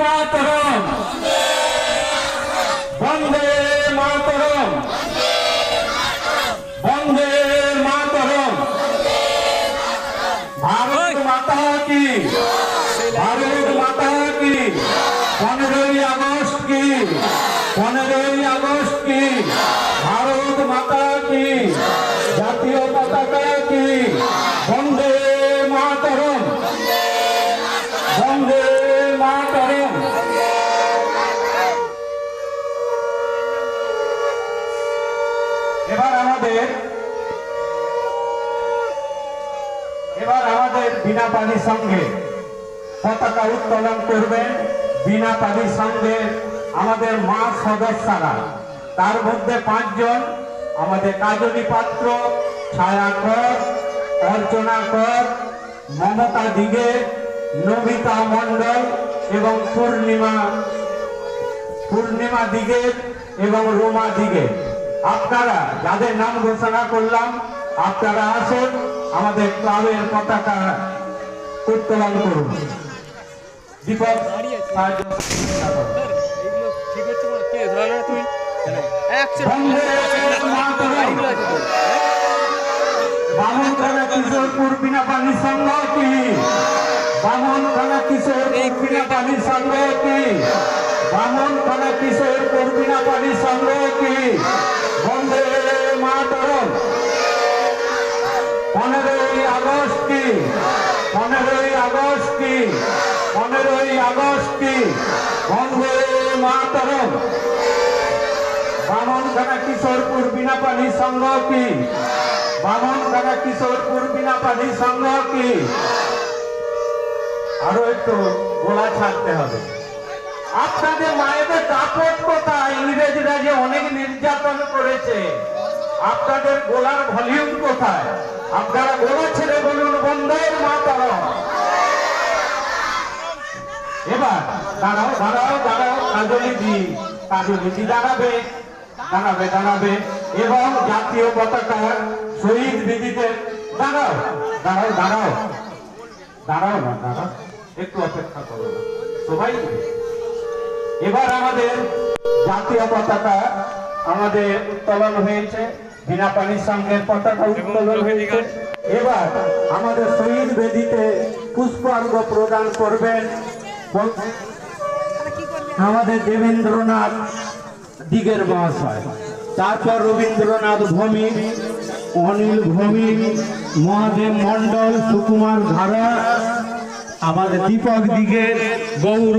মাতরম, বন্দে মাতরম, বন্দে মাতরম। ভারত মাতা কি, ভারত মাতা কি। 15ই আগস্ট কি, 15ই আগস্ট কি। ভারত মাতা কি, জাতীয় পতাকা কি। বন্দে মাতরম, বন্দে মাতরম। এবার আমাদের বিনা পানির সঙ্গে পতাকা উত্তোলন করবেন। বিনা পানির সঙ্গে আমাদের মা সদস্যরা, তার মধ্যে 5 জন আমাদের কাজলী পাত্র, ছায়া কর, অর্চনা কর, মমতা দিগে, নমিতা মণ্ডল এবং পূর্ণিমা দিগে এবং রোমা দিগে। আপনারা যাদের নাম ঘোষণা করলাম, আপনারা আসুন আমাদের ক্লাবের পতাকা উত্তোলন করুন। দীপক বামনখানা কিশোরপুর বিনা পানির সংঘ কি, বামনখানা কিশোরপুর বিনা পানির সংঘ কি, বামনখানা কিশোরপুর বিনা পানির সংঘ কি। বন্দে মাতরম। 15ই আগস্ট কি, 15ই আগস্ট কি, 15ই আগস্ট কি। বন্দে মাতরম। বামনখানা কিশোরপুর বিনা পানির সংঘ কি, বামনখানা কিশোরপুর বিনা পানির সংঘ কি। আরো একটু গোলা ছাড়তে হবে। আপনাদের মায়েদের কাপড় কোথায়? ইংরেজরা যে অনেক নির্যাতন করেছে, আপনাদের গোলার ভলিউম কোথায়? আপনারা গোলা ছেড়ে বলুন বন্দে মাতরম। এবার দাঁড়াও দাঁড়াও দাঁড়াও, কাজলী দি দাঁড়াবে, দাঁড়াবে দাঁড়াবে। এবং জাতীয় পতাকা শহীদ বিদিতে দাঁড়াও দাঁড়াও দাঁড়াও দাঁড়াও না, দাঁড়াও একটু অপেক্ষা করো না সবাই। এবার আমাদের জাতীয় পতাকা আমাদের উত্তোলন হয়েছে, বিনা পানির সঙ্গে পতাকা উত্তোলন হয়েছে। এবার আমাদের শহীদ বেদিতে পুষ্পার্ঘ প্রদান করবেন আমাদের দেবেন্দ্রনাথ দিগের মহাশয়, তারপর রবীন্দ্রনাথ ভৌমিক, অনিল ভৌমিক, মহাদেব মন্ডল, সুকুমার ধারা, আমাদের দীপক দিগের, গৌর